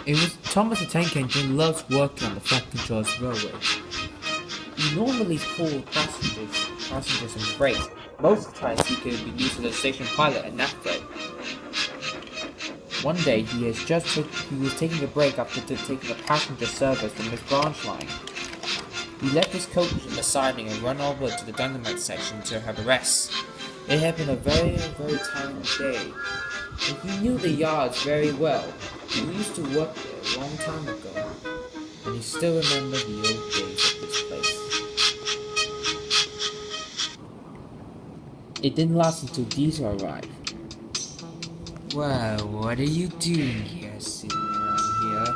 It was Thomas the Tank Engine loves working on the Franklin Charles Railway. He normally pulled passengers and freight. Most of the times he could be used as a station pilot at Napford. One day he was taking a break after taking a passenger service from his branch line. He left his coach in the siding and ran over to the dynamite section to have a rest. It had been a very, very tiring day, and he knew the yards very well. He used to work there a long time ago, and he still remembered the old days of this place. It didn't last until Diesel arrived. Well, what are you doing here, sitting around here?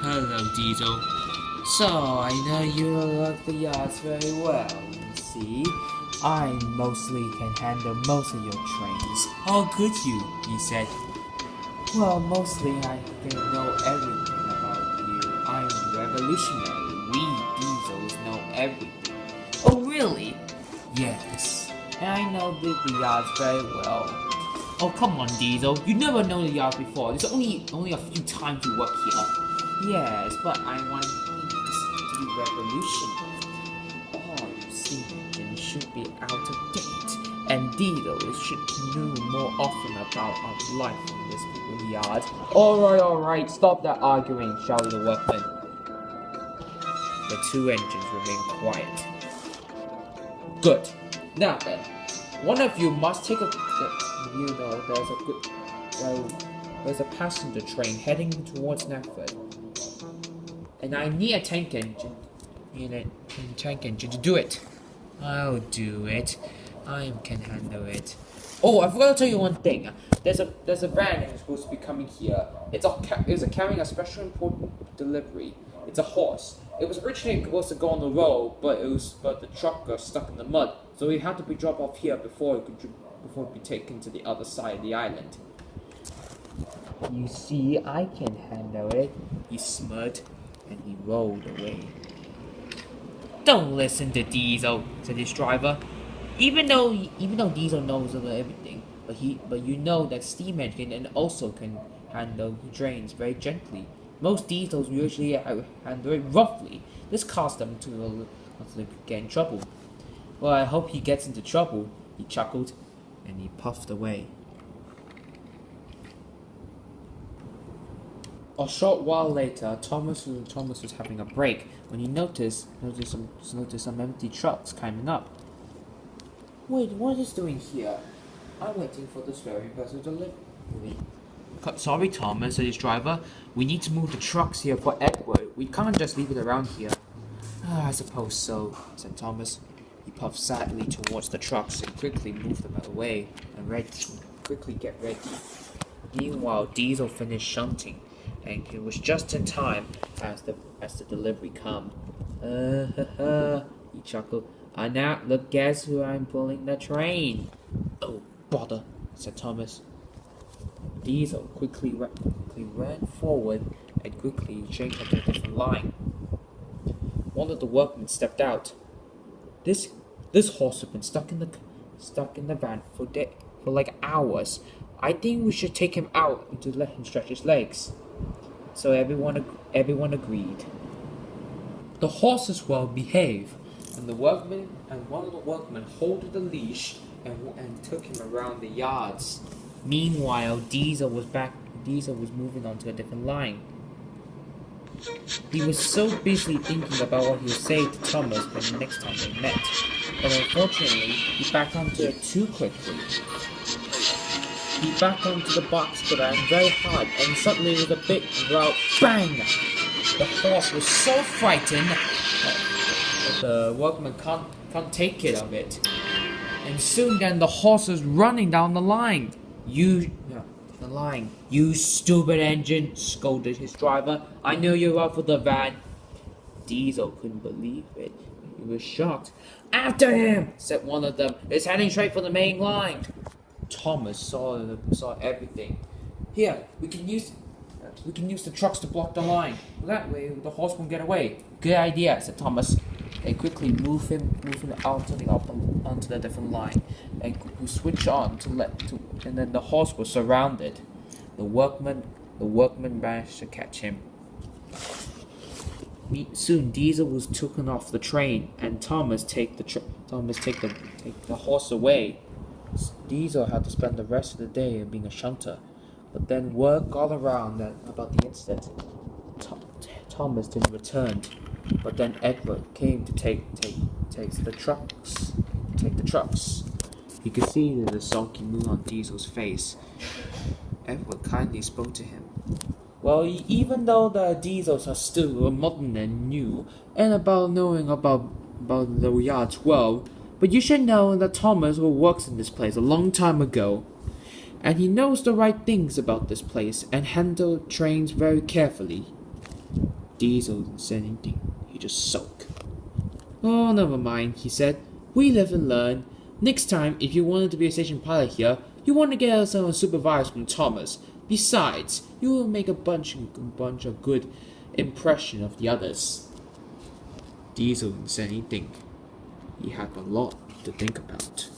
Hello, Diesel. So, I know you love the yards very well, you see. I mostly can handle most of your trains. How could you? He said. Well, mostly I can know everything about you. I'm revolutionary. We Diesels know everything. Oh, really? Yes. And I know the yards very well. Oh, come on, Diesel. You never known the yards before. There's only a few times you work here. Yes, but I want things to be revolutionary. Oh, you see, it should be out of date. And Diesel should know more often about our life in this yard. Alright, stop that arguing, shouted the workman. The two engines remained quiet. Good. Now then, one of you must take a... You know, there's a passenger train heading towards Napford. And I need a tank engine. To do it. I'll do it. I can handle it. Oh, I forgot to tell you one thing. There's a van that's supposed to be coming here. It's carrying a special important delivery. It's a horse. It was originally supposed to go on the road, but the truck got stuck in the mud, so it had to be dropped off here before it could be taken to the other side of the island. You see, I can handle it. He smiled and he rolled away. Don't listen to Diesel, said his driver. Even though Diesel knows about everything, but you know that steam engine and also can handle drains very gently. Most Diesels usually handle it roughly. This caused them to get in trouble. Well, I hope he gets into trouble, he chuckled, and he puffed away. A short while later, Thomas was having a break when he noticed some empty trucks coming up. Wait, what is doing here? I'm waiting for this very vessel delivery. Sorry, Thomas, said his driver. We need to move the trucks here for Edward. We can't just leave it around here. I suppose so, said Thomas. He puffed sadly towards the trucks and quickly moved them away and quickly get ready. Meanwhile, Diesel finished shunting, and it was just in time as the delivery come. He chuckled. Now, look, guess who I'm pulling the train? Oh, bother, said Thomas. Diesel quickly ran forward and quickly changed onto a different line. One of the workmen stepped out. This horse had been stuck in the van for like hours. I think we should take him out to let him stretch his legs. So everyone agreed. The horse is well behaved, and one of the workmen holded the leash and took him around the yards. Meanwhile, Diesel was moving on to a different line. He was so busy thinking about what he would say to Thomas when the next time they met, but unfortunately, he backed onto it too quickly. He backed onto the box pedal very hard, and suddenly with a big loud bang, the horse was so frightened that the workman can't take it of it. And soon then the horse was running down the line. You stupid engine, scolded his driver. I knew you were for the van. Diesel couldn't believe it. He was shocked. After him, said one of them. It's heading straight for the main line. Thomas saw everything. Here, we can use the trucks to block the line. That way the horse won't get away. Good idea, said Thomas. They quickly moved him onto the different line, and switched on and then the horse was surrounded. The workmen The workmen managed to catch him. Soon Diesel was taken off the train, and Thomas take the horse away. Diesel had to spend the rest of the day being a shunter, but then word got around about the incident. Thomas didn't return, but then Edward came to take the trucks. He could see the sulky moon on Diesel's face. Edward kindly spoke to him. Well, even though the Diesels are still modern and new, and knowing about the yards well, but you should know that Thomas works in this place a long time ago, and he knows the right things about this place and handles trains very carefully. Diesel didn't say anything. He just sulked. Oh, never mind, he said. We live and learn. Next time, if you wanted to be a station pilot here, you want to get some supervisor from Thomas. Besides, you will make a bunch of good impression of the others. Diesel didn't say anything. He had a lot to think about.